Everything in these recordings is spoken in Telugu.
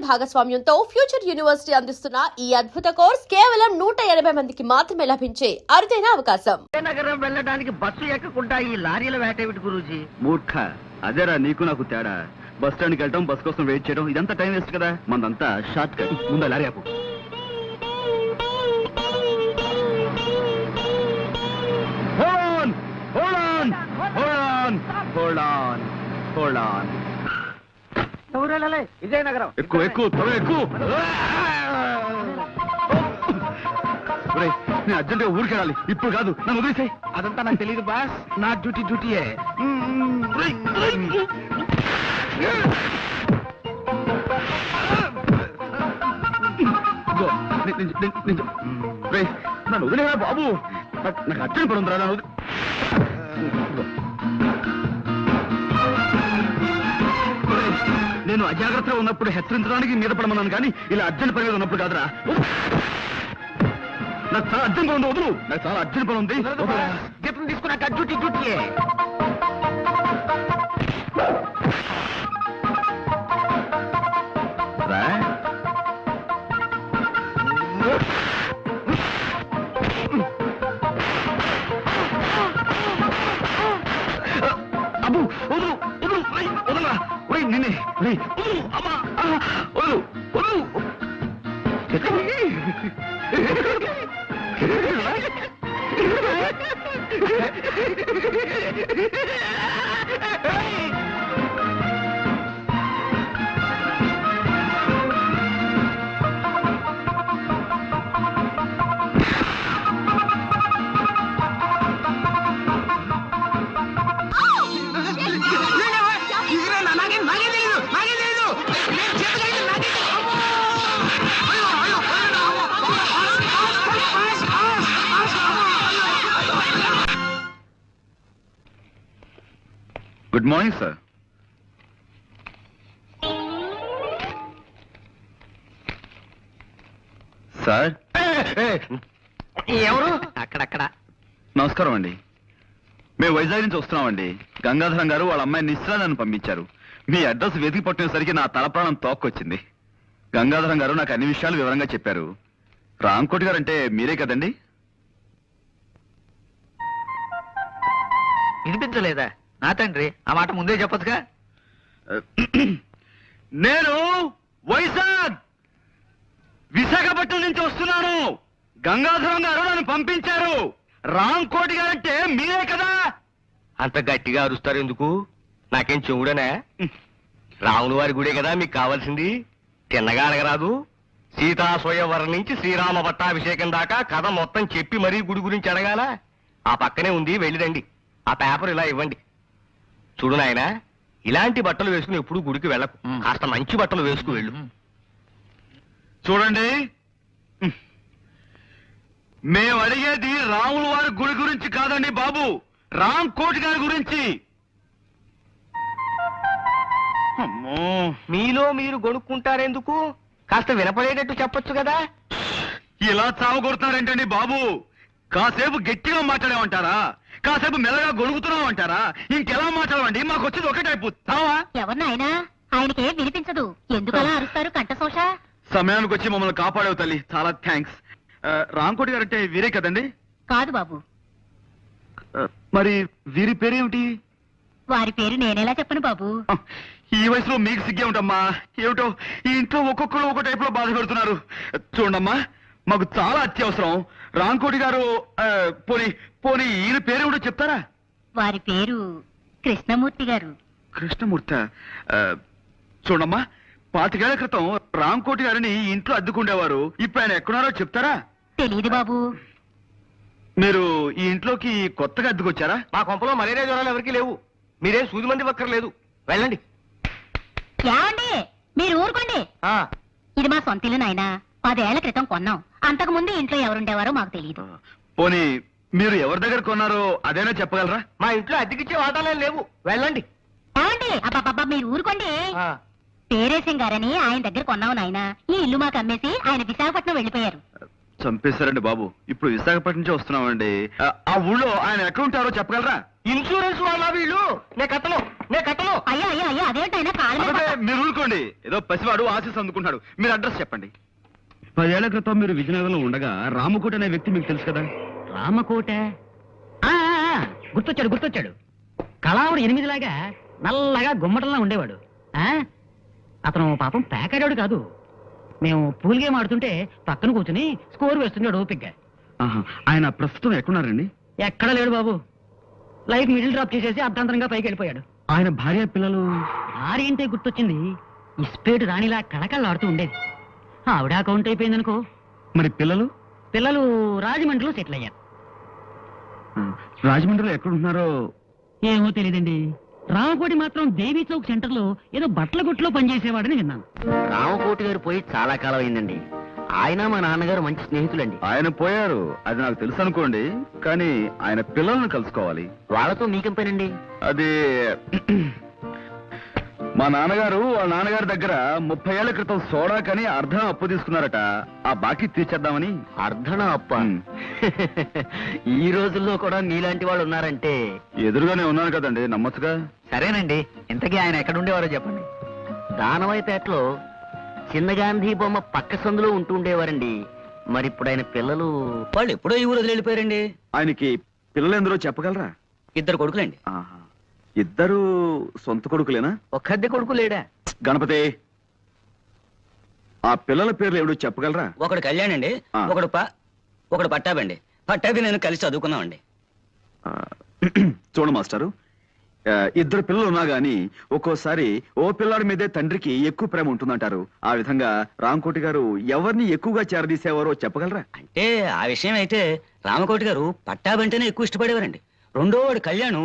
డిజిటల్ భాగస్వామ్యంతో ఫ్యూచర్ యూనివర్సిటీ అందిస్తున్న ఈ అద్భుత కోర్స్ కేవలం 180 మందికి మాత్రమే లభించే అరుదైన అవకాశం. నగరం వెళ్ళడానికి బస్సు ఎక్కకుండా ఈ లారీల వేటేమిటి గురూజీ? మూర్ఖ, అదేరా నీకు నాకు తేడా. బస్ స్టాండ్కి వెళ్ళడం, బస్ కోసం వెయిట్ చేయడం, ఇదంతా టైం వేస్ట్ కదా. మనదంతా షార్ట్ కట్. ముందు లారీ ఆపు. విజయనగరం ఎక్కువ ఎక్కువ త్వరగా ఎక్కువ. నేను అర్జెంట్ గా ఊరికి వెళ్ళాలి. ఇప్పుడు కాదు, నన్ను వదిలేసాయి. అదంతా నాకు తెలియదు బాస్. నా డ్యూటీయే. నన్ను వదిలేరా బాబు. నాకు అర్జెంట్ పడి ఉందిరా. నన్ను నేను అజాగ్రత్తగా ఉన్నప్పుడు హెచ్చరించడానికి మీద పడమన్నాను, కానీ ఇలా అర్జెంట్ పని మీద ఉన్నప్పుడు కాదురా. నాకు చాలా అర్జెంట్ పని ఉంది, వదులు. నాకు చాలా అర్జెంట్ పని ఉంది. జీతం తీసుకున్నాక డ్యూటీయే. అబ్బు వదులు, వదులు, వదలరా. నిన్నే వదులు. అమ్మా వదులు, వదులు. Good morning sir. సార్ ఎవరు? అక్కడక్కడ. నమస్కారం అండి. మేము వైజాగ్ నుంచి వస్తున్నామండి. గంగాధరం గారు వాళ్ళ అమ్మాయి నిశ్చల నన్ను పంపించారు. మీ అడ్రస్ వెతికి పట్టినసరికి నా తలప్రాణం తోక్కొచ్చింది. గంగాధరం గారు నాకు అన్ని విషయాలు వివరంగా చెప్పారు. రాంకోటి గారు అంటే మీరే కదండి? వినిపించలేదా? నా తండ్రి, ఆ మాట ముందే చెప్పొచ్చుగా. నేను వైజాగ్ విశాఖపట్నం నుంచి వస్తున్నాను. గంగాధరం గారు నన్ను పంపించారు. రాంకోటి గారు అంటే మీరే కదా? అంత గట్టిగా అరుస్తారు ఎందుకు? నాకేం చెవుడనా? రాముల వారి గుడే కదా మీకు కావాల్సింది. తిన్నగా అడగరాదు. సీతా స్వయంవరం నుంచి శ్రీరామ పట్టాభిషేకం దాకా కథ మొత్తం చెప్పి మరీ గుడి గురించి అడగాల. ఆ పక్కనే ఉంది, వెళ్ళిరండి. ఆ పేపర్ ఇలా ఇవ్వండి. చూడు నాయనా, ఇలాంటి బట్టలు వేసుకుని ఎప్పుడు గుడికి వెళ్ళకు. కాస్త మంచి బట్టలు వేసుకు వెళ్ళు. చూడండి, మేము అడిగేది రాముల వారి గుడి గురించి కాదండి బాబు, రాంకోటి గారి గురించి. అమ్మో, మీలో మీరు గొనుక్కుంటారెందుకు? కాస్త వినపడేటట్టు చెప్పొచ్చు కదా. ఇలా చావగొడుతున్నారేంటండి బాబు? కాసేపు గట్టిగా మాట్లాడేమంటారా? కాసేపు మెల్లగా గొడుగుతున్నామంటారా? ఇంకెలా మాట్లాడమండి? మాకు వచ్చేది ఒకటే అయిపోతావా? ఎవరినైనా ఆయనకే వినిపించదు. ఎందుకలా అరుస్తారు కంఠశోష? సమయానికి వచ్చి మమ్మల్ని కాపాడేవు తల్లి, చాలా థ్యాంక్స్. రాంకోటి గారు అంటే వీరే కదండి? కాదు బాబు, మరి వీరి పేరేమిటి? వారి పేరు నేనెలా చెప్పను బాబు. ఈ వయసులో మీకు సిగ్గే ఉంటామ్మా. ఏమిటో ఈ ఇంట్లో ఒక్కొక్కరు ఒక టైప్ లో బాధ పెడుతున్నారు. చూడమ్మా, మాకు చాలా అత్యవసరం. రాంకోటి గారు పోనీ పోనీ ఈయన పేరేమిటో చెప్తారా? వారి పేరు కృష్ణమూర్తి గారు. కృష్ణమూర్తి. చూడమ్మా, 25 ఏళ్ల క్రితం రాంకోటి గారిని ఈ ఇంట్లో అద్దుకుండేవారు. ఇప్పుడు ఆయన ఎక్కడున్నారో చెప్తారా? తెలీదు బాబు. మీరు ఈ ఇంట్లోకి కొత్తగా అద్దుకొచ్చారా? మా కొంపలో మలేరియా జ్వరాలు ఎవరికీ లేవు. మీరేం సూది మంది వక్కర్లేదు. వెళ్ళండి. ఏమండి, మీరు ఊరుకోండి. ఇది మా సొంత ఇల్లు నాయనా. 10 ఏళ్ల క్రితం కొన్నాం. అంతకు ముందు ఇంట్లో ఎవరుండేవారో మాకు తెలియదు. పోనీ మీరు ఎవరి దగ్గర కొన్నారో అదేనా చెప్పగలరా? మా ఇంట్లో అద్దెకిచ్చే వాటాలే లేవు. వెళ్ళండి. ఏమండి, అబ్బాబ్బా మీరు ఊరుకోండి. పేరేశం గారని ఆయన దగ్గర కొన్నావు నాయనా. ఈ ఇల్లు మాకు అమ్మేసి ఆయన విశాఖపట్నం వెళ్ళిపోయారు. చంపేశారండి బాబు. ఇప్పుడు విశాఖపట్నం నుంచి వస్తున్నామండి. ఆ ఊళ్ళో ఆయన ఎక్కడ ఉంటారో చెప్పగలరా? ఇన్సూరెన్స్ వాళ్ళ వీళ్ళు నే కట్టను అయ్యా అయ్యా అయ్యా అదేంటైనా కాళ్ళ మీద అదే మీరు ఊరుకోండి. ఏదో పసివాడు ఆశీస్ అందుకుంటాడు. మీరు అడ్రస్ చెప్పండి. 10 ఏళ్ల క్రితం మీరు విజయనగరంలో ఉండగా రామకోట అనే వ్యక్తి మీకు తెలుసు కదా? రామకోట గుర్తొచ్చాడు. కళావుడు 8లాగా నల్లగా గుమ్మటంలా ఉండేవాడు. అతను పాపం పేకాడాడు కాదు. మేము పూల్ గేమ్ ఆడుతుంటే పక్కన కూర్చుని స్కోర్ వేస్తున్నాడు ఓపిగ్గా. ఆయన ప్రస్తుతం ఎక్కడున్నారండి? ఎక్కడ లేడు బాబు. లైఫ్ మిడిల్ డ్రాప్ చేసేసి అర్ధాంతరంగా పైకి వెళ్ళిపోయాడు. ఆయన భార్య పిల్లలు? భార్య గుర్తొచ్చింది. ఇస్పేటు రాణిలా కళకళలాడుతూ ఉండేది. ఆవిడ అకౌంట్ అయిపోయిందనుకో. మరి పిల్లలు? పిల్లలు రాజమండ్రిలో సెటిల్ అయ్యారు. రాజమండ్రిలో ఎక్కడుంటున్నారో ఏమో తెలియదండి. రామకోటి మాత్రం దేవీ చౌక్ సెంటర్ లో ఏదో బట్టల కొట్టులో పనిచేసేవాడని విన్నాను. రామకోటి గారు పోయి చాలా కాలం అయిందండి. ఆయన మా నాన్నగారు మంచి స్నేహితులండి. ఆయన పోయారు, అది నాకు తెలుసు అనుకోండి. కానీ ఆయన పిల్లలను కలుసుకోవాలి. వాళ్ళతో మీకేం పనండి? అది మా నాన్నగారు వాళ్ళ నాన్నగారి దగ్గర 30 ఏళ్ల క్రితం సోడా కని అర్ధం అప్పు తీసుకున్నారట. ఆ బాకీ తీర్చేద్దామని. అర్ధన అప్ప. ఉమ్. ఈ రోజుల్లో కూడా మీలాంటి వాళ్ళు ఉన్నారంటే. ఎదురుగానే ఉన్నాను కదండి, నమ్మచ్చుగా. సరేనండి. ఇంతకీ ఆయన ఎక్కడుండేవారో చెప్పండి. దానవైపేటలో చిన్న గాంధీ బొమ్మ పక్క సందులో ఉంటుండేవారండి. మరి ఇప్పుడు ఆయన పిల్లలు వాళ్ళు ఎప్పుడో ఈ ఊరు వెళ్ళిపోయారండి. ఆయనకి పిల్లలు ఎందరో చెప్పగలరా? 2 కొడుకులండి. ఆహా. ఇద్దరు సొంత కొడుకులేనా? ఒక్కద్దె కొడుకు లేడా? గణపతి, ఆ పిల్లల పేర్లు ఏమిటో చెప్పగలరా? ఒకడు కళ్యాణ్ అండి, ఆ. ఒకడు పట్టాబండి. పట్టాభి నేను కలిసి చదువుకున్నామండి. చూడు మాస్టారు, ఇద్దరు పిల్లలు ఉన్నా గాని ఒక్కోసారి ఓ పిల్లాడి మీదే తండ్రికి ఎక్కువ ప్రేమ ఉంటుందంటారు. ఆ విధంగా రామకోటి గారు ఎవరిని ఎక్కువగా చేరదీసేవారో చెప్పగలరా? అంటే ఆ విషయం అయితే రామకోటి గారు పట్టాబంటేనే ఎక్కువ ఇష్టపడేవారండి. రెండో వాడు కళ్యాణ్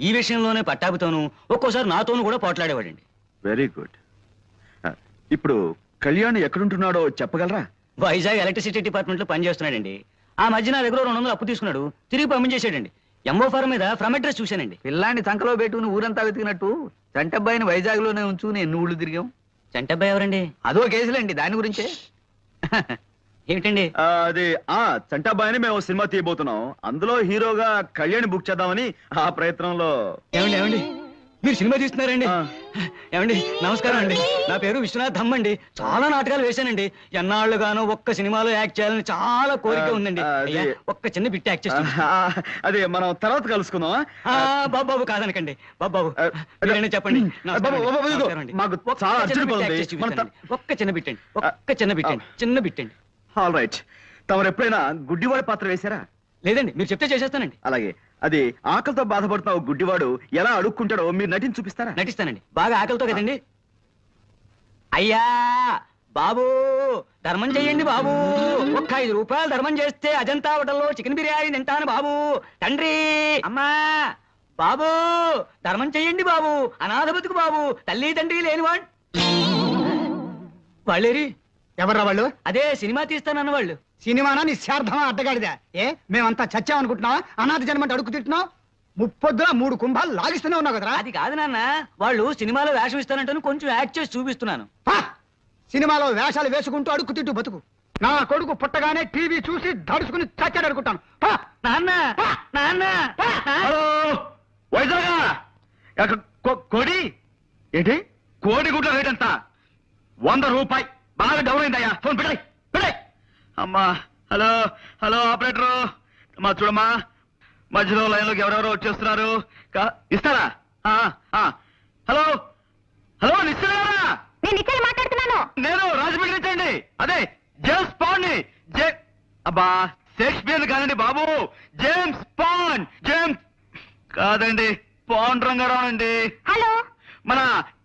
ఈ విషయంలోనే పట్టాభితోనూ ఒక్కోసారి నాతోనూ కూడా పోట్లాడేవాడండి. Very good. ఇప్పుడు కళ్యాణ్ ఎక్కడుంటున్నాడో చెప్పగలరా? వైజాగ్ ఎలక్ట్రిసిటీ డిపార్ట్మెంట్ లో పనిచేస్తున్నాడండి. ఆ మధ్య నా దగ్గర 200 అప్పు తీసుకున్నాడు, తిరిగి పంపించేసాడండి. ఎంఓ ఫారం మీద ఫ్రమ్ అడ్రస్ చూశానండి. పిల్లాన్ని సంకలో పెట్టుకుని ఊరంతా వెతికినట్టు చంటబ్బాయిని వైజాగ్ లోనే ఉంచుకుని ఎన్ని ఊళ్ళు తిరిగాం. చంటబ్బాయి ఎవరండి? అదో కేసులండి, దాని గురించే. ఏమిటండి? అది చంటాబాయని మేము సినిమా తీయబోతున్నాం. అందులో హీరోగా కళ్యాణ్ బుక్ చేద్దామని ఆ ప్రయత్నంలో. ఏమండి మీరు సినిమా తీస్తున్నారండి? ఆ. ఏమండి నమస్కారం అండి. నా పేరు విశ్వనాథ్ ధమ్ అండి. చాలా నాటకాలు వేశానండి. ఎన్నాళ్ళుగానో ఒక్క సినిమాలో యాక్ట్ చేయాలని చాలా కోరిక ఉందండి. అయ్యా, ఒక్క చిన్న బిట్ యాక్ట్ చేస్తాను. అది మనం తర్వాత కలుసుకుందాం. బాబు కాదనకండి. బాబు మీరైనా చెప్పండి. నమస్కారం అండి. మాకు ఒక్క చాలా చిన్న అర్జెంట్ bit పని act ఉంది. చేసి చూపిస్తానండి. ఒక్క చిన్న బిట్టండి, ఒక్క చిన్న బిట్టండి, చిన్న బిట్టండి. All right. తమరు ఎప్పుడైనా గుడ్డివాడి పాత్ర వేశారా? లేదండి, మీరు చెప్తే చేసేస్తానండి. అలాగే. అది ఆకలితో బాధపడుతున్న ఓ గుడ్డివాడు ఎలా అడుక్కుంటాడో మీరు నటించి చూపిస్తారా? నటిస్తానండి. బాగా ఆకలితో కదండి. అయ్యా బాబు ధర్మం చెయ్యండి బాబు. ఒక్క 5 రూపాయలు ధర్మం చేస్తే అజంతా హోటల్లో చికెన్ బిర్యానీ తింటాను బాబు. తండ్రి అమ్మా బాబు ధర్మం చెయ్యండి బాబు. అనాథ బతుకు బాబు. తల్లి తండ్రి లేనివాడు. వాళ్ళేరి ఎవర్రా వాళ్ళు? అదే సినిమా తీస్తానన్న వాళ్ళు. సినిమానా నిశ్చార్థమా అడ్డగాడిదా? మేమంతా చచ్చామనుకుంటున్నావా? అనాథ జన్మంటే అడుగు తింటున్నావు. ముప్పొద్దున 3 కుంభాలు లాగిస్తూనే ఉన్నావు కదరా. అది కాదు నాన్న, వాళ్ళు సినిమాలో వేషం ఇస్తానంటాను, కొంచెం యాక్ట్ చేసి చూపిస్తున్నాను. సినిమాలో వేషాలు వేసుకుంటూ అడుక్కు తింటూ బతుకు. నా కొడుకు పుట్టగానే టీవీ చూసి దడుచుకుని చచ్చాడు అనుకుంటాను. నాన్న నాన్న హలో వైజాగ్ కోడి ఏంటి? కోడి గుడ్ల రేట్ ఎంత? 100 రూపాయి. బాగా డౌన్ అయిందయ్యా. ఫోన్ పెట్టాయి పెట్టాయి. అమ్మా. హలో హలో ఆపరేటరు, మా చూడమ్మా, మధ్యలో లైన్లోకి ఎవరెవరో వచ్చేస్తున్నారు. ఇస్తారా? హలో హలో నిశ్చయరా? నేను నిశ్చయం మాట్లాడుతున్నాను. నేను రాజమండ్రి నుంచి అండి. అదే జేమ్స్ పాండ్ ని. అబ్బా షేక్స్పియర్ కాదండి బాబు, జేమ్స్ పాండ్. జేమ్స్ కాదండి, పాండ్ రంగారావు అండి. హలో, మన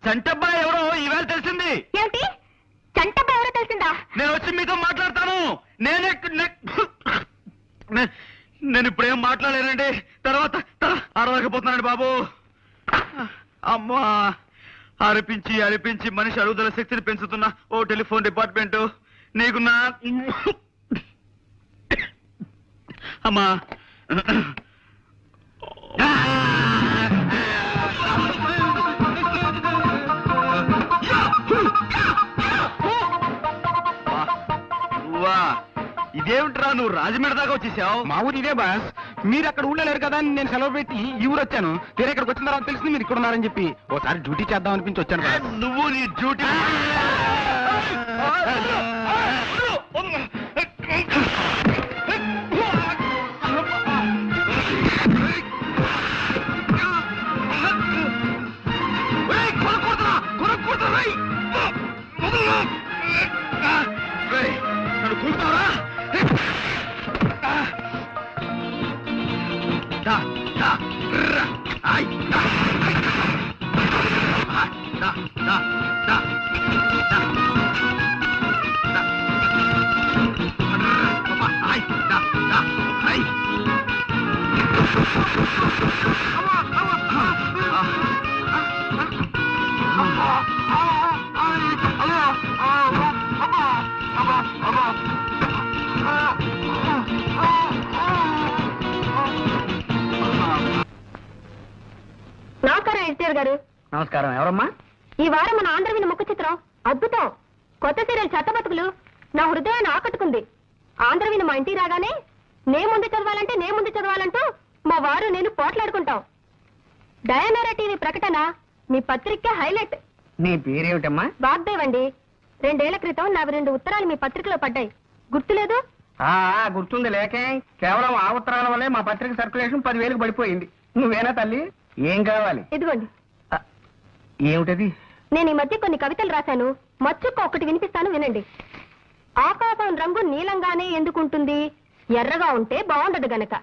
చంటబ్బాయి ఎవరో ఈవేళ తెలిసింది. ఏమిటి? చంటబ్బా ఎవరో తెలిసిందా? నేను వచ్చి మీతో మాట్లాడతాను. నేను ఇప్పుడేం మాట్లాడలేనండి. తర్వాత అరవకపోతున్నానండి బాబు. అమ్మా, అరిపించి అరిపించి మనిషి అరుగుదల శక్తిని పెంచుతున్న ఓ టెలిఫోన్ డిపార్ట్మెంట్ నీకు నా అమ్మా. ఇదేమిట్రా నువ్వు రాజమండ్రి దాకా వచ్చేసావు? మా ఊరు ఇదే బాస్. మీరు అక్కడ ఊళ్ళో లేరు కదా అని నేను సెలవు పెట్టి ఈ ఊరు వచ్చాను. తీరా ఇక్కడికి వచ్చిన తర్వాత తెలిసింది మీరు ఇక్కడ ఉన్నారని చెప్పి ఓసారి డ్యూటీ చేద్దాం అనిపించి వచ్చాను బాస్. నువ్వు నీ డ్యూటీ నన్ను కూర్చున్నావరా? నమస్కారం ఎడిటర్ గారు. నమస్కారం. ఎవరమ్మా? ఈ వారం మన ఆంధ్రవిని ముఖ చిత్రం అద్భుతం. కొత్త సీరియల్ చెత్తబతుకులు నా హృదయాన్ని ఆకట్టుకుంది. ఆంధ్రవిని మా ఇంటికి రాగానే నే ముందు చదవాలంటూ మా వారు నేను పోట్లాడుకుంటాం. డయానారా టీవీ ప్రకటన మీ పత్రిక హైలైట్. నీ పేరేమిటమ్మా? వాగ్దేవ్ అండి. 2 ఏళ్ల క్రితం నా 2 ఉత్తరాలు మీ పత్రికలో పడ్డాయి. గుర్తులేదు? గుర్తుంది. లేకే కేవలం ఆ ఉత్తరాల వల్లే మా పత్రిక సర్క్యులేషన్ 10,000కి పడిపోయింది. నువ్వేనా తల్లి? ఏం కావాలి? ఇదిగోండి. ఏమిటది? నేను ఈ మధ్య కొన్ని కవితలు రాశాను. మచ్చుక్క ఒకటి వినిపిస్తాను, వినండి. ఆకాశం రంగు నీలంగానే ఎందుకుంటుంది? ఎర్రగా ఉంటే బాగుండదు గనక.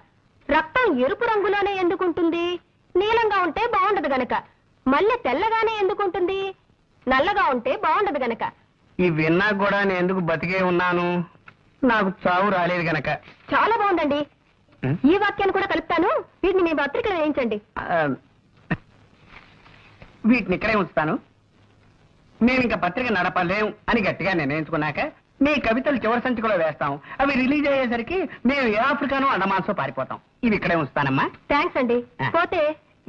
రక్తం ఎరుపు రంగులోనే ఎందుకుంటుంది? నీలంగా ఉంటే బాగుండదు గనక. మల్లె తెల్లగానే ఎందుకుంటుంది? నల్లగా ఉంటే బాగుండదు గనక. ఈ విన్నా కూడా నేను ఎందుకు బతికే ఉన్నాను? నాకు చావు రాలేదు గనక. చాలా బాగుందండి. ఈ వాక్యాన్ని కూడా కలుపుతాను. వీటిని మీ పత్రికలో వేయించండి. వీటిని ఇక్కడే ఉంచుతాను. మేము ఇంకా పత్రిక నడపలేం అని గట్టిగా నిర్ణయించుకున్నాక మీ కవితలు చివరి సంచికలో వేస్తాం. అవి రిలీజ్ అయ్యేసరికి మేము ఏ ఆఫ్రికానో అండమాన్సో పారిపోతాం. ఇవి ఇక్కడే ఉంచుతానమ్మా. థ్యాంక్స్ అండి. పోతే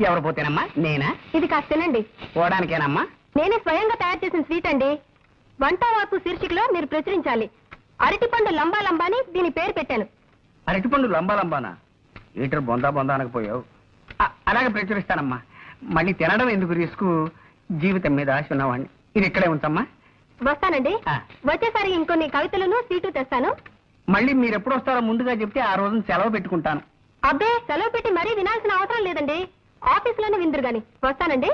ఎవరు పోతేనమ్మా? నేనా? ఇది కాస్త తినండి. పోవడానికేనమ్మా? నేనే స్వయంగా తయారు చేసిన స్వీట్ అండి. వంట వార్పు శీర్షికలో మీరు ప్రచురించాలి. అరటిపండు లంబా లంబాని దీని పేరు పెట్టాను. అరటిపండు లంబానా? లీటర్ బొందా అనకపోయావు. అలాగే ప్రచురిస్తానమ్మా. మళ్ళీ తినడం ఎందుకు రిస్క్? జీవితం మీద ఆశ ఉన్నవాడిని. ఇది ఇక్కడే ఉంచమ్మా. వస్తానండి. వచ్చేసారి ఇంకొన్ని కవితలను స్వీటు తెస్తాను. మళ్ళీ మీరు ఎప్పుడు వస్తారో ముందుగా చెప్తే ఆ రోజున సెలవు పెట్టుకుంటాను. అబ్బే, సెలవు పెట్టి మరీ వినాల్సిన అవసరం లేదండి. ఆఫీసులోనే విందురు గాని. వస్తానండి.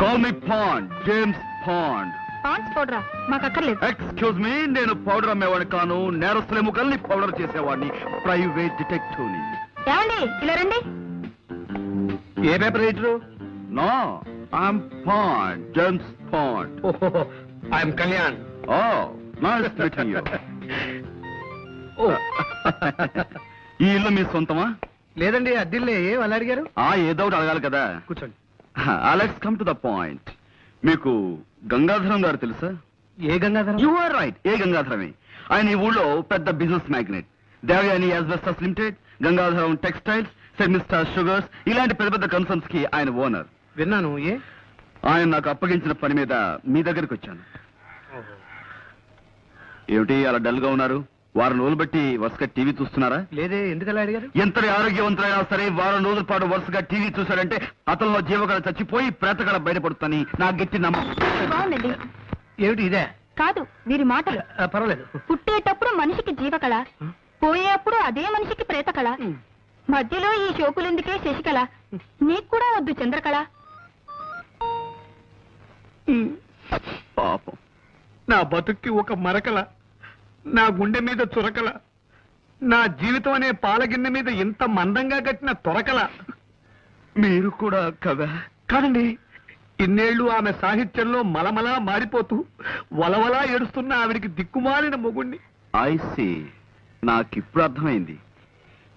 Call me Pond, James Pond. Pond's పౌడరా? మాకు అక్కర్లేదు. ఎక్స్క్యూజ్ మీ, నేను పౌడర్ అమ్మేవాడిని కాను. నేరస్తుల ముఖల్ని పౌడర్ చేసేవాడిని. ప్రైవేట్ డిటెక్టివ్ని. ఏమండి, ఇలా రండి. ఏ paper writer? No, I'm Pond, James Pond. I'm Kalyan. Oh, nice meeting you. ఈ ఇల్లు మీ సొంతమా? లేదండి, అద్దిల్లే. వాళ్ళు అడిగారు? ఏదో ఒకటి అడగాలి కదా. కూర్చోండి. Let's come to the point. మీకు గంగాధరం గారు తెలుసా? ఏ గంగాధరం? యు ఆర్ రైట్, ఏ గంగాధరమే. ఆయన ఈ ఊళ్ళో పెద్ద business magnet. Devayani asbestos limited, Gangadharam textiles, Semistar sugars, ఇలాంటి పెద్ద పెద్ద కన్సర్న్స్ కి ఆయన ఓనర్. విన్నాను. ఏ? ఆయన నాకు అప్పగించిన పని మీద మీ దగ్గరికి వచ్చాను. ఏమిటి అలా డల్ గా ఉన్నారు? వారం రోజులు బట్టి వరుసగా టీవీ చూస్తున్నారా? లేదే. ఎందుకలా అడిగారు? ఎంతటి ఆరోగ్యవంతులైనా సరే వారం రోజుల పాటు వరుసగా టీవీ చూశారంటే అతనిలో జీవకళ చచ్చిపోయి ప్రేతకళ బయటపడుతుందని నా గట్టి నమ్మకం. బాగుందండి. ఏమిటి ఇదే? కాదు, వీరి మాటలు. పర్వాలేదు. పుట్టేటప్పుడు మనిషికి జీవకళ, పోయేప్పుడు అదే మనిషికి ప్రేతకళ, మధ్యలో ఈ షోకులెందుకే శశికళ, నీకు కూడా వద్దు చంద్రకళ. పాపం. నా బతుక్కి ఒక మరకల, నా గుండె మీద చురకల, నా జీవితం అనే పాలగిన్నె మీద ఇంత మందంగా కట్టిన తొరకల. మీరు కూడా కదా? కాదండి, ఇన్నేళ్లు ఆమె సాహిత్యంలో మలమలా మారిపోతూ వలవలా ఏడుస్తున్న ఆవిడికి దిక్కుమాలిన మొగుణ్ణి. I see. నాకిప్పుడు అర్థమైంది.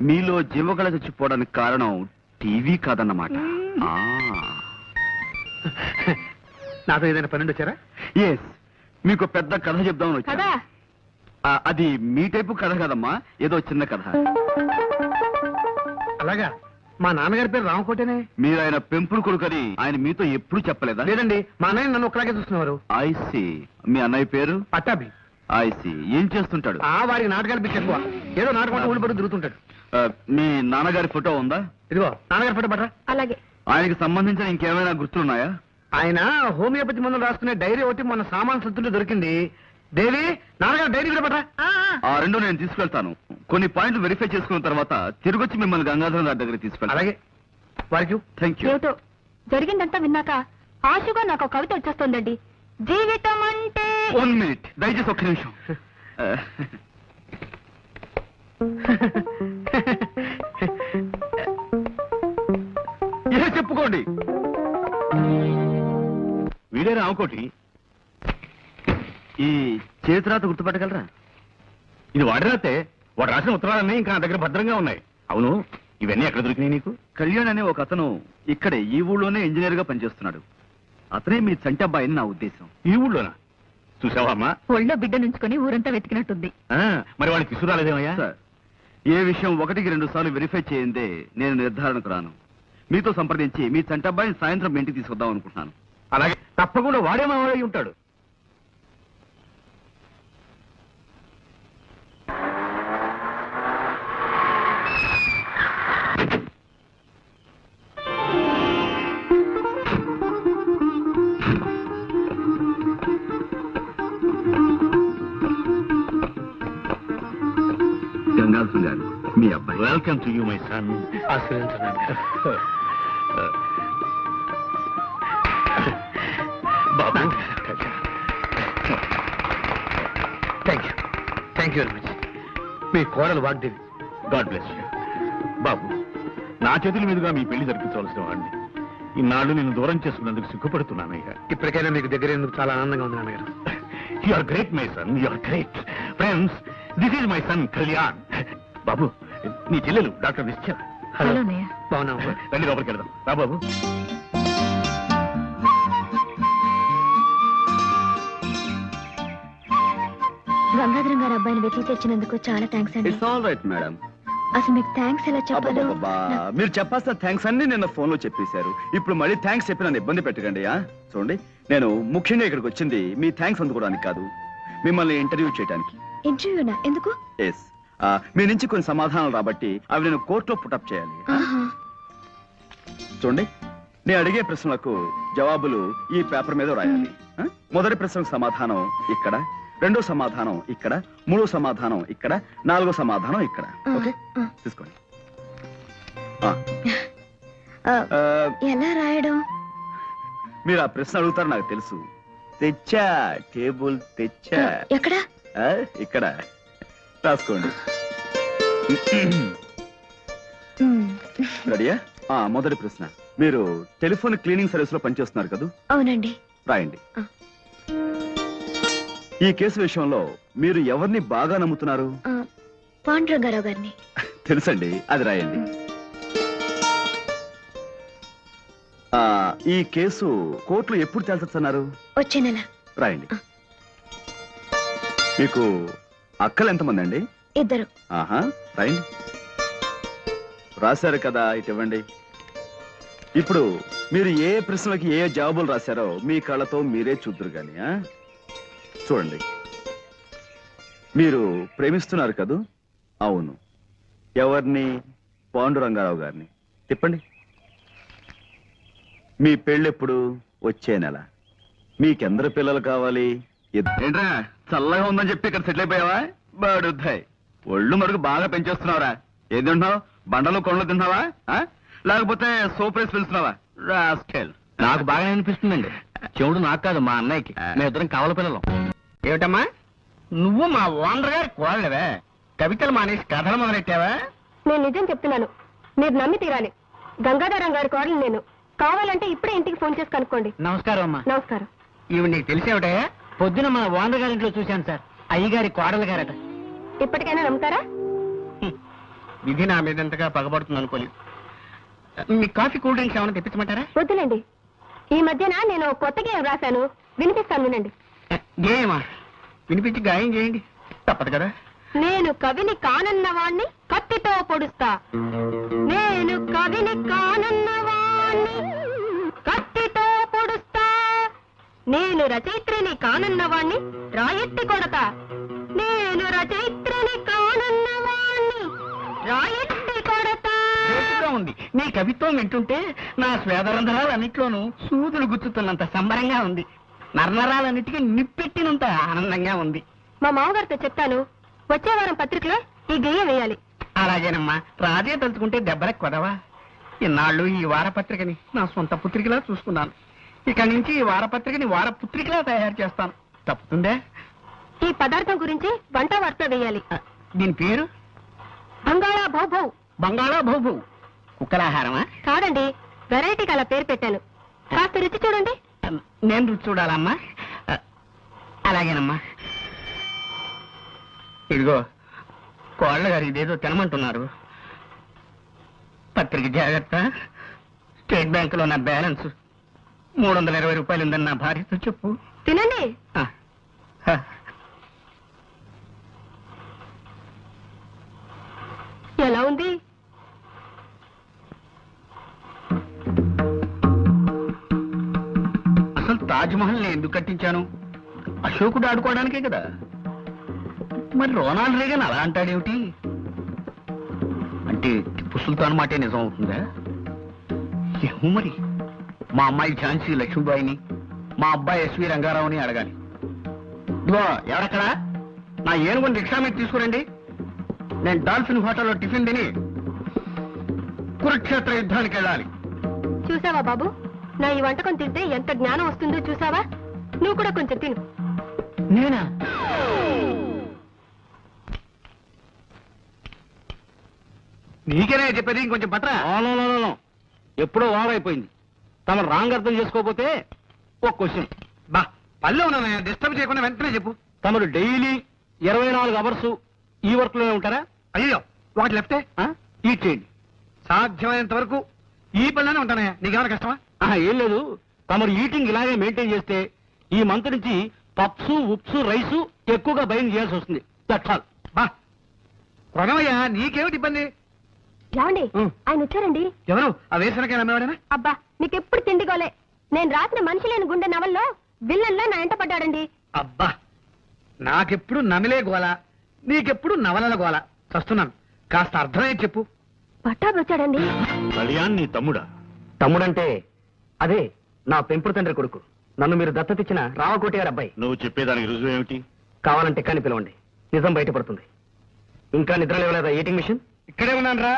మీలో జీవకళ చచ్చిపోవడానికి కారణం టీవీ కాదన్నమాట. నాతో ఏదైనా పన్నెండు వచ్చారా? ఎస్, మీకు పెద్ద కథ చెప్దామని వచ్చాను. కదా అది మీ టైపు కథ కదమ్మా, ఏదో చిన్న కథ. అలాగా మా నాన్నగారి పేరు రామకోటేనే. మీరు ఆయన పెంపుడు కొడుకని ఆయన మీతో ఎప్పుడు చెప్పలేదా? లేదండి, మా అన్నయ్య నన్ను ఒక్కలాగే చూస్తున్నారు. ఐసి. మీ అన్నయ్య పేరు? పట్టాభి. ఐసి. ఏం చేస్తుంటాడు? వారికి నాటకాలు పిచ్చి ఎక్కువ. ఏదో నాటకం ఊడిపడి తిరుగుతుంటాడు. మీ నాన్నగారి ఫోటో ఉందా? ఇదిగో నాన్నగారి ఫోటో పట్టరా. అలాగే. ఆయనకి సంబంధించిన ఇంకేమైనా గుర్తులున్నాయా? ఆయన హోమియోపతి మందులు రాసుకునే డైరీ ఒకటి మొన్న సామాన్ సత్తులో దొరికింది. దేవి, నాన్నగారు డైరీ కూడా పట్టరా. ఆ రెండు నేను తీసుకెళ్తాను. కొన్ని పాయింట్లు వెరిఫై చేసుకున్న తర్వాత తిరిగొచ్చి మిమ్మల్ని గంగాధరం గారి దగ్గర తీసుకెళ్తాను. అలాగే. వారికి థ్యాంక్ యూ. ఏమిటో జరిగిందంతా విన్నాక ఆశగా నాకు ఒక కవిత వచ్చేస్తుందండి. జీవితం అంటే 1 minute, దయచేసి ఒక్క నిమిషం. చెప్పుకోండి. వీడే రామకోటి. ఈ చేతిరాత గుర్తుపట్టగలరా? ఇది వాడిరాతే. వాడు రాసిన ఉత్తరాలన్నీ ఇంకా నా దగ్గర భద్రంగా ఉన్నాయి. అవును, ఇవన్నీ ఎక్కడ దొరికినాయి నీకు? కళ్యాణ్ అనే ఒక అతను ఇక్కడే ఈ ఊళ్ళోనే ఇంజనీర్ గా పనిచేస్తున్నాడు. అతనే మీ చంటి అబ్బాయిని నా ఉద్దేశం. ఈ ఊళ్ళోనా? చూసావా అమ్మా? ఒళ్ళో బిడ్డ నుంచుకొని ఊరంతా వెతికినట్టుంది. మరి వాడిని తీసుకురాలేదేమయ్యా? సార్, ఏ విషయం 1-2 సార్లు వెరిఫై చేయందే నేను నిర్ధారణకు రాను. మీతో సంప్రదించి మీ చంటి అబ్బాయిని సాయంత్రం మీ ఇంటికి తీసుకొద్దాం అనుకుంటున్నాను. అలాగే, తప్పకుండా వాడేమో వాడై ఉంటాడు. గంగాధరం గారు, మీ అబ్బాయి. Welcome to you my son. బాబు, థ్యాంక్ యూ వెరీ మచ్. మీ కోడలు వాగ్దేవి. God bless you. బాబు, నా చేతుల మీదుగా మీ పెళ్లి జరిపించవలసిన వాడిని. ఇన్నాళ్ళు నేను దూరం చేసుకున్నందుకు సిగ్గుపడుతున్నానయ్యా. ఇప్పటికైనా మీకు దగ్గర ఎందుకు చాలా ఆనందంగా ఉంది నాన్నగారు. You are great my son, you are great. Friends, this is my son Kalyan. బాబు, నీ చెల్లెలు డాక్టర్ నిశ్చయ. హలో. బాగున్నా? రండి లోపలికి వెళ్దాం. రా బాబు. గంగాధరం గారు అబ్బాయిని వెతికి తెచ్చినందుకు చాలా థ్యాంక్స్ అండి. It's all right madam. అసలు మీకు థ్యాంక్స్ ఎలా చెప్పాలో అబ్బబ్బబ్బా, మీరు చెప్పాల్సిన థ్యాంక్స్ అన్ని నిన్న ఫోన్ లో చెప్పేశారు. ఇప్పుడు మళ్ళీ థ్యాంక్స్ చెప్పి నన్ను ఇబ్బంది పెట్టకండి. చూడండి, నేను ముఖ్యంగా ఇక్కడికి వచ్చింది మీ థ్యాంక్స్ అందుకోవడానికి కాదు, మిమ్మల్ని ఇంటర్వ్యూ చేయడానికి. ఇంటర్వ్యూనా? ఎందుకు? ఎస్, మీ నుంచి కొన్ని సమాధానాలు రాబట్టి అవి నేను కోర్టులో పుటప్ చేయాలి. చూడండి, నేను అడిగే ప్రశ్నలకు జవాబులు ఈ పేపర్ మీద రాయాలి. మొదటి ప్రశ్నకు సమాధానం ఇక్కడ, రెండో సమాధానం ఇక్కడ, మూడో సమాధానం ఇక్కడ, నాలుగో సమాధానం ఇక్కడ. ఓకే, తీసుకోండి. ఎలా రాయడం? మీరు ఆ ప్రశ్న అడుగుతారు నాకు తెలుసు. తెచ్చా, టేబుల్ తెచ్చా. ఎక్కడ? ఇక్కడ రాసుకోండి. రెడీయా? మొదటి ప్రశ్న, మీరు టెలిఫోన్ క్లీనింగ్ సర్వీస్ లో పనిచేస్తున్నారు కదా? అవునండి. రాయండి. ఈ కేసు విషయంలో మీరు ఎవరిని బాగా నమ్ముతున్నారు? పాండురంగారావు గారిని. తెలుసండి, అది రాయండి. ఈ కేసు కోర్టులో ఎప్పుడు తేల్చొచ్చన్నారు? వచ్చే నెల. రాయండి. మీకు అక్కలు ఎంతమంది అండి? 2. ఆహా, రాయండి. రాశారు కదా, ఇటు ఇవ్వండి. ఇప్పుడు మీరు ఏ ప్రశ్నలకి ఏ జవాబులు రాశారో మీ కళ్ళతో మీరే చూద్దరు గాని. చూడండి, మీరు ప్రేమిస్తున్నారు కదూ? అవును. ఎవరిని? పాండురంగారావు గారిని. తిప్పండి. మీ పెళ్ళెప్పుడు? వచ్చే నెల. మీకెందరు పిల్లలు కావాలి? ఏంట్రా చల్లగా ఉందని చెప్పి ఇక్కడ సెటిల్ అయిపోయావా? బాడుద్దాయి, ఒళ్ళు మరుగు బాగా పెంచేస్తున్నావురా. ఏది తింటున్నావు? బండలు కొండలు తింటున్నావా, లేకపోతే సోప్ రేసి పిలుస్తున్నావా? రాస్కెల్. నాకు బాగా అనిపిస్తుందండి. చెవుడు నాకు కాదు, మా అన్నయ్యకి. మేము ఇద్దరం కావల పిల్లలం. ఏమిటమ్మా, నువ్వు మా ఓనర్ గారి కోడలేవే? కవితలు మానేసి కథలు మొదలెట్టావా? నేను నిజం చెప్తున్నాను, మీరు నమ్మి తీరాలి. గంగాధరం గారి కోడలు నేను. కావాలంటే ఇప్పుడే ఇంటికి ఫోన్ చేసి కనుక్కోండి. నమస్కారం అమ్మా. నమస్కారం. ఇవి నీకు తెలిసేవిటయా? పొద్దున మన ఓనర్ గారింట్లో చూశాను సార్. అయ్యగారి కోడలు గారట. ఇప్పటికైనా నమ్ముతారా? విధి నా మీద ఎంతగా పగబడుతుంది అనుకోని. మీ కాఫీ కూల్ డ్రింక్స్ ఏమైనా తెప్పించమంటారా? వద్దులేండి. ఈ మధ్యన నేను కొత్త గేయం రాశాను, వినిపిస్తాను, వినండి. గేయమా? వినిపించి గాయం చేయండి. తప్పదు కదా. నేను కవిని కానన్నవాణ్ణి కత్తితో పొడుస్తా. నేను కవిని కానన్నవాణ్ణి కత్తితో పొడుస్తా. నేను రచయిత్రిని కానన్నవాణ్ణి రాయెత్తి కొడతా. నేను రచయిత్రిని కానన్నవాణ్ణి రాయెత్తి కొడతా. జోకుగా ఉంది. నీ కవిత్వం వింటుంటే నా స్వేదరంధ్రాలన్నిట్లోనూ సూదులు గుచ్చుతున్నంత సంబరంగా ఉంది. నరనరాలన్నిటికీ నిప్పెట్టినంత ఆనందంగా ఉంది. మా మామగారితో చెప్తాను, వచ్చే వారం పత్రికలో ఈ గెయ్యం వేయాలి. అలాగేనమ్మా, రాజే తలుచుకుంటే దెబ్బలకు కొదవా. ఇన్నాళ్ళు ఈ వారపత్రికని నా సొంత పుత్రికలా చూసుకున్నాను. ఇక నుంచి ఈ వారపత్రికని వారపుత్రికలా తయారు చేస్తాను. తప్పుతుందే? ఈ పదార్థం గురించి వంట వార్త వేయాలి. దీని పేరు బంగాళా భౌభౌ. బంగాళా భౌభౌ. కుక్కలాహారమా? కాదండి, వెరైటీకి అలా పేరు పెట్టాను. కాస్త రుచి చూడండి. నేను రుచి చూడాలమ్మా. అలాగేనమ్మా. ఇదిగో కోళ్ళ గారు ఇదేదో తినమంటున్నారు. పత్రిక జాగ్రత్త. స్టేట్ బ్యాంకులో నా బ్యాలెన్స్ 320 రూపాయలు ఉందని నా భార్యతో చెప్పు. తినండి. ఆ, ఆ. ఎలా ఉంది? అసలు తాజ్ మహల్ నేను ఎందుకు కట్టించాను? అశోకుడు ఆడుకోవడానికే కదా. మరి రొనాల్డ్ రేగన్ అలా అంటాడేమిటి? అంటే టిప్పు సుల్తాన్ మాటే నిజం అవుతుందా? ఏమో మరి. మా అమ్మాయి ఝాన్సీ లక్ష్మీబాయిని, మా అబ్బాయి ఎస్వి రంగారావుని అడగాలి. ఇదిగో ఎవరక్కడా? నా ఏనుగుని రిక్షా మీద తీసుకురండి. నేను డాల్ఫిన్ హోటల్లో టిఫిన్ తిని కురుక్షేత్ర యుద్ధానికి వెళ్ళాలి. చూసావా బాబు, నా ఈ వంటకం తింటే ఎంత జ్ఞానం వస్తుందో చూసావా? నువ్వు కూడా కొంచెం తిను. నేనా? నీకేనే చెప్పేది, ఇంకొంచెం పట్రా. ఎప్పుడో వారైపోయింది. తమ రాంగ్ అర్థం చేసుకోకపోతే ఒక క్వశ్చన్. బా పల్లె ఉన్నా డిస్టర్బ్ చేయకుండా వెంటనే చెప్పు. తమరు డైలీ 24 అవర్స్ ఈ వర్క్ లోనే ఉంటారా? అయ్యో ఒకటి లెఫ్టే. ఈట్ చేయండి. సాధ్యమైనంత వరకు ఈ పనిలోనే ఉంటానయ్యా. నీకేమైనా కష్టమా? ఏం లేదు, తమరు ఈటింగ్ ఇలాగే మెయింటైన్ చేస్తే ఈ మంత్ నుంచి పప్స్, ఉప్స్, రైసు ఎక్కువగా బయలు చేయాల్సి వస్తుంది. That's all. బా ప్రణవయ్యా, నీకేమిటి ఇబ్బంది? ఏమండి, ఆయన వచ్చారండి. ఎవరు? ఆ వేసనకే నమ్మేవాడేనా? అబ్బా, మీకెప్పుడు తిండిగోలే. నేను రాసిన మనిషి లేని గుండె నవల్లో విల్లన్లా నా ఎంట పడ్డాడండి. అబ్బా, నాకెప్పుడు నమిలే గోల, నీకెప్పుడు నవలల గోల. చస్తున్నాను. కాస్త అర్థమయ్యే చెప్పు. పట్టాభి వచ్చాడండి. కళ్యాణ్ నీ తమ్ముడా? తమ్ముడంటే అదే నా పెంపుడు తండ్రి కొడుకు. నన్ను మీరు దత్తతిచ్చిన రామకోటి గారి అబ్బాయి. నువ్వు చెప్పేదానికి రుజువు ఏమిటి? కావాలంటే కానీ పిలవండి, నిజం బయటపడుతుంది. ఇంకా నిద్ర లేవలేదా ఈటింగ్ మిషన్? ఇక్కడే ఉన్నాను రా.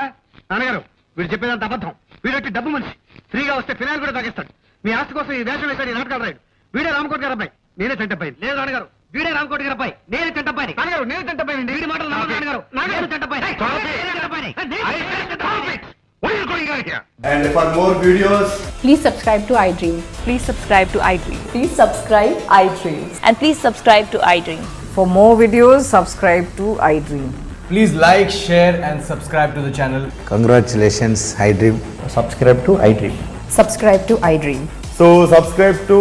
నాన్నగారు, వీడు చెప్పేదంత అబద్ధం. వీడొట్టి డబ్బు మనిషి. ఫ్రీగా వస్తే ఫినాయిల్ కూడా తాగిస్తాడు. మీ ఆస్తి కోసం ఈ వేషం వేశాడు ఈ నాటకాలు రాయుడు. వీడే రామకోటి గారు అబ్బాయి, నేనే చెంటపై. లేదు నాన్నగారు, వీడే రామకోటి గారు అబ్బాయి, నేనే చెంటపై. నాన్నగారు, నేను చెంటపై. వీడి మాటలు నాన్నగారు, నాన్నగారు చెంటపై. And for more videos, Please subscribe to iDream. Please subscribe to iDream. Please subscribe iDream. And please subscribe to iDream. For more videos, subscribe to iDream. please like, share and subscribe to the channel. Congratulations, iDream. Subscribe to iDream. Subscribe to iDream. So subscribe to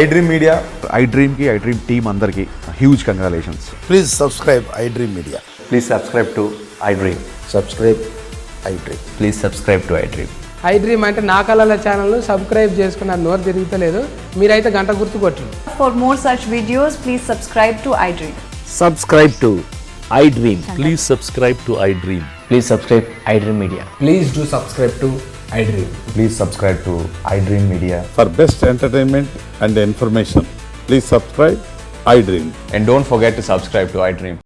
iDream Media. iDream కి iDream టీమ్ అందరికి huge congratulations. Please subscribe iDream Media. Please subscribe to iDream. Subscribe iDream. Please subscribe to iDream. iDream అంటే నా కళల ఛానల్ సబ్స్క్రైబ్ చేసుకున్న నోరు తిరుగుతలేదు. మీరైతే గంట గుర్తు కొట్టండి. For more such videos, please subscribe to iDream. Subscribe to iDream. Please subscribe to iDream. Please subscribe iDream Media. Please do subscribe to iDream. Please subscribe to iDream Media. For best entertainment and information, please subscribe iDream. And don't forget to subscribe to iDream.